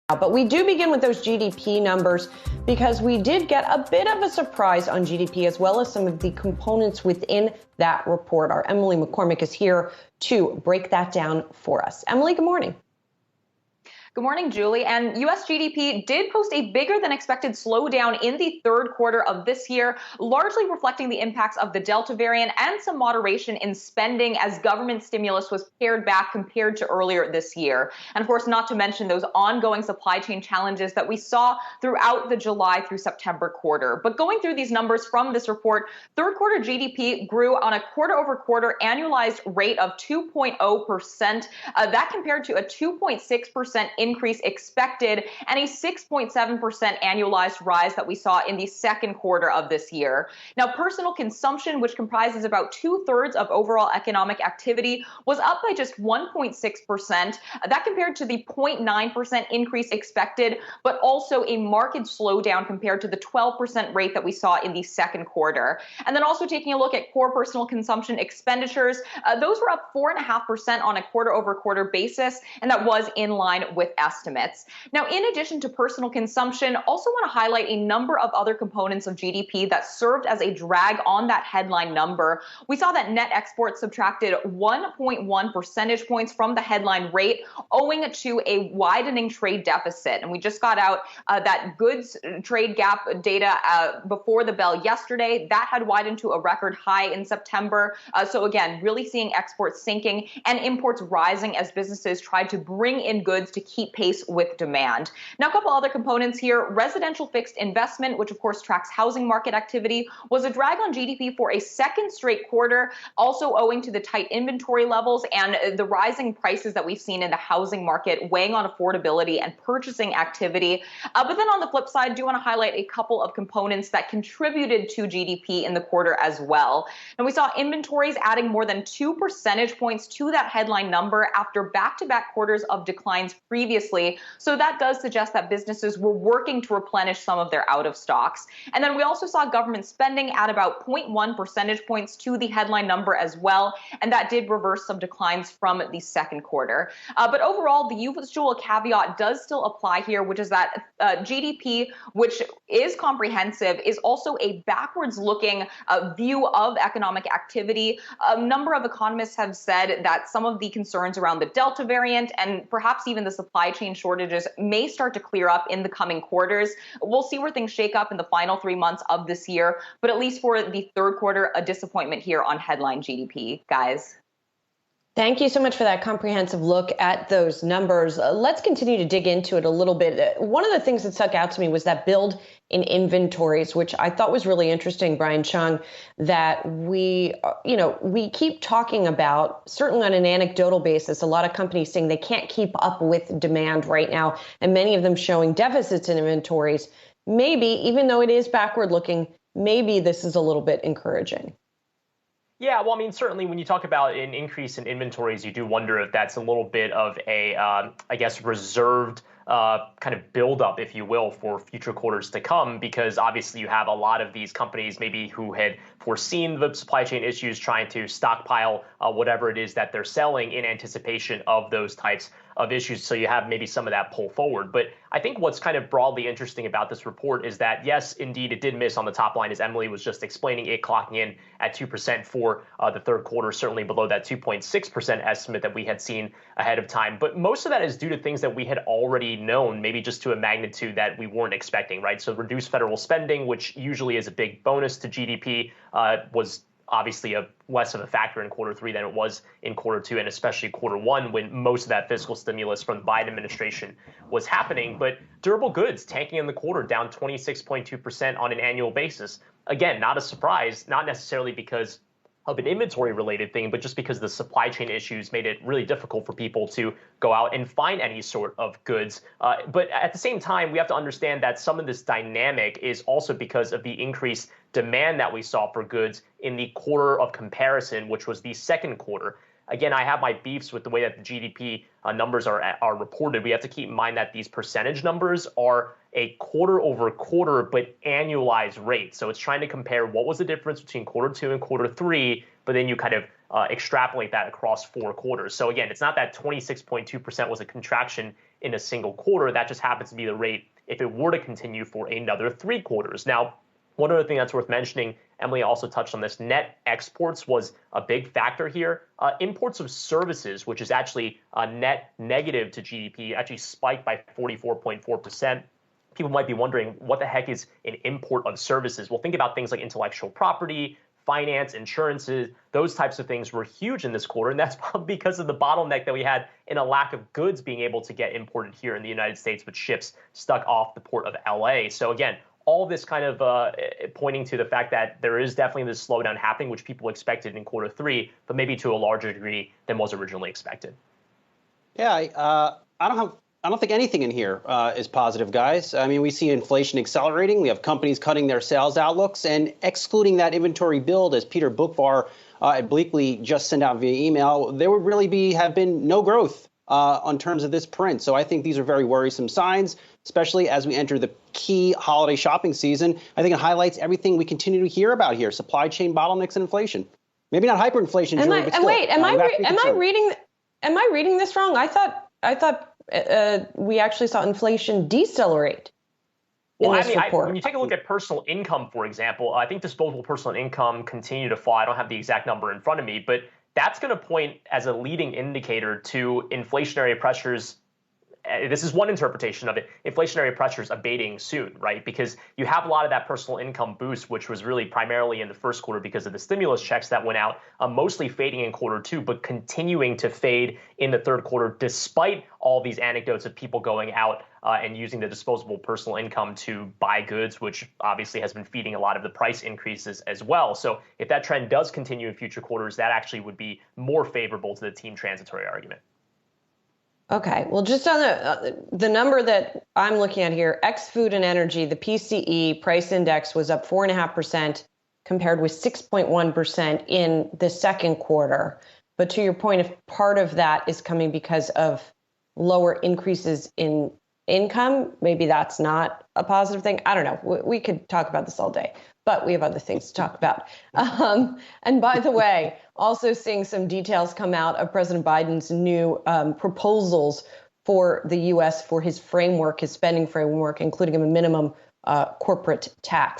But we do begin with those GDP numbers because we did get a bit of a surprise on GDP as well as some of the components within that report. Our Emily McCormick is here to break that down for us. Emily, good morning. Good morning, Julie. And U.S. GDP did post a bigger than expected slowdown in the third quarter of this year, largely reflecting the impacts of the Delta variant and some moderation in spending as government stimulus was pared back compared to earlier this year. And of course, not to mention those ongoing supply chain challenges that we saw throughout the July through September quarter. But going through these numbers from this report, third quarter GDP grew on a quarter over quarter annualized rate of 2.0%. That compared to a 2.6% increase expected and a 6.7% annualized rise that we saw in the second quarter of this year. Now, personal consumption, which comprises about 2/3 of overall economic activity, was up by just 1.6%. That compared to the 0.9% increase expected, but also a marked slowdown compared to the 12% rate that we saw in the second quarter. And then also taking a look at core personal consumption expenditures, those were up 4.5% on a quarter over quarter basis, and that was in line with estimates. Now, in addition to personal consumption, also want to highlight a number of other components of GDP that served as a drag on that headline number. We saw that net exports subtracted 1.1 percentage points from the headline rate, owing to a widening trade deficit. And we just got out that goods trade gap data before the bell yesterday. That had widened to a record high in September. So again, really seeing exports sinking and imports rising as businesses tried to bring in goods to keep pace with demand. Now, a couple other components here. Residential fixed investment, which of course tracks housing market activity, was a drag on GDP for a second straight quarter, also owing to the tight inventory levels and the rising prices that we've seen in the housing market, weighing on affordability and purchasing activity. But then on the flip side, I do want to highlight a couple of components that contributed to GDP in the quarter as well. And we saw inventories adding more than 2 percentage points to that headline number after back-to-back quarters of declines previously. So that does suggest that businesses were working to replenish some of their out of stocks. And then we also saw government spending add about 0.1 percentage points to the headline number as well. And that did reverse some declines from the second quarter. But overall, the usual caveat does still apply here, which is that GDP, which is comprehensive, is also a backwards looking view of economic activity. A number of economists have said that some of the concerns around the Delta variant and perhaps even the supply chain shortages may start to clear up in the coming quarters. We'll see where things shake up in the final 3 months of this year, but at least for the third quarter, a disappointment here on headline GDP, guys. Thank you so much for that comprehensive look at those numbers. Let's continue to dig into it a little bit. One of the things that stuck out to me was that build in inventories, which I thought was really interesting, Brian Chung, that we keep talking about, certainly on an anecdotal basis, a lot of companies saying they can't keep up with demand right now, and many of them showing deficits in inventories. Maybe, even though it is backward looking, maybe this is a little bit encouraging. Yeah, well, I mean, certainly when you talk about an increase in inventories, you do wonder if that's a little bit of a, reserved kind of buildup, if you will, for future quarters to come, because obviously you have a lot of these companies maybe who had foreseen the supply chain issues, trying to stockpile whatever it is that they're selling in anticipation of those types of issues. So you have maybe some of that pull forward. But I think what's kind of broadly interesting about this report is that, yes, indeed, it did miss on the top line, as Emily was just explaining, it clocking in at 2% for the third quarter, certainly below that 2.6% estimate that we had seen ahead of time. But most of that is due to things that we had already known, maybe just to a magnitude that we weren't expecting, right? So reduced federal spending, which usually is a big bonus to GDP, was obviously less of a factor in quarter three than it was in quarter two, and especially quarter one, when most of that fiscal stimulus from the Biden administration was happening. But durable goods tanking in the quarter, down 26.2% on an annual basis. Again, not a surprise, not necessarily because of an inventory related thing, but just because the supply chain issues made it really difficult for people to go out and find any sort of goods. But at the same time, we have to understand that some of this dynamic is also because of the increased demand that we saw for goods in the quarter of comparison, which was the second quarter. Again, I have my beefs with the way that the GDP numbers are reported. We have to keep in mind that these percentage numbers are a quarter over quarter, but annualized rate. So it's trying to compare what was the difference between quarter two and quarter three, but then you kind of extrapolate that across 4 quarters. So again, it's not that 26.2% was a contraction in a single quarter. That just happens to be the rate if it were to continue for another 3 quarters. Now, one other thing that's worth mentioning, Emily also touched on this, net exports was a big factor here. Imports of services, which is actually net negative to GDP, actually spiked by 44.4%. People might be wondering, what the heck is an import of services? Well, think about things like intellectual property, finance, insurances. Those types of things were huge in this quarter, and that's probably because of the bottleneck that we had in a lack of goods being able to get imported here in the United States with ships stuck off the port of LA. So again, all this kind of pointing to the fact that there is definitely this slowdown happening, which people expected in quarter 3, but maybe to a larger degree than was originally expected. Yeah, I don't think anything in here is positive, guys. I mean, we see inflation accelerating. We have companies cutting their sales outlooks, and excluding that inventory build, as Peter Bookvar at Bleakley just sent out via email, there would really have been no growth on terms of this print. So I think these are very worrisome signs, especially as we enter the key holiday shopping season. I think it highlights everything we continue to hear about here: supply chain bottlenecks and inflation. Maybe not hyperinflation, Julie, but still. Wait, am I reading this wrong? I thought we actually saw inflation decelerate. Well, I mean, when you take a look at personal income, for example, I think disposable personal income continued to fall. I don't have the exact number in front of me, but that's going to point as a leading indicator to inflationary pressures. This is one interpretation of it, inflationary pressures abating soon, right? Because you have a lot of that personal income boost, which was really primarily in the first quarter because of the stimulus checks that went out, mostly fading in quarter 2, but continuing to fade in the third quarter, despite all these anecdotes of people going out and using the disposable personal income to buy goods, which obviously has been feeding a lot of the price increases as well. So if that trend does continue in future quarters, that actually would be more favorable to the team transitory argument. Okay, well, just on the number that I'm looking at here, ex food and energy, the PCE price index was up 4.5% compared with 6.1% in the second quarter. But to your point, if part of that is coming because of lower increases in income, maybe that's not a positive thing. I don't know. We could talk about this all day, but we have other things to talk about. And by the way, also seeing some details come out of President Biden's new proposals for the U.S. for his framework, his spending framework, including a minimum corporate tax.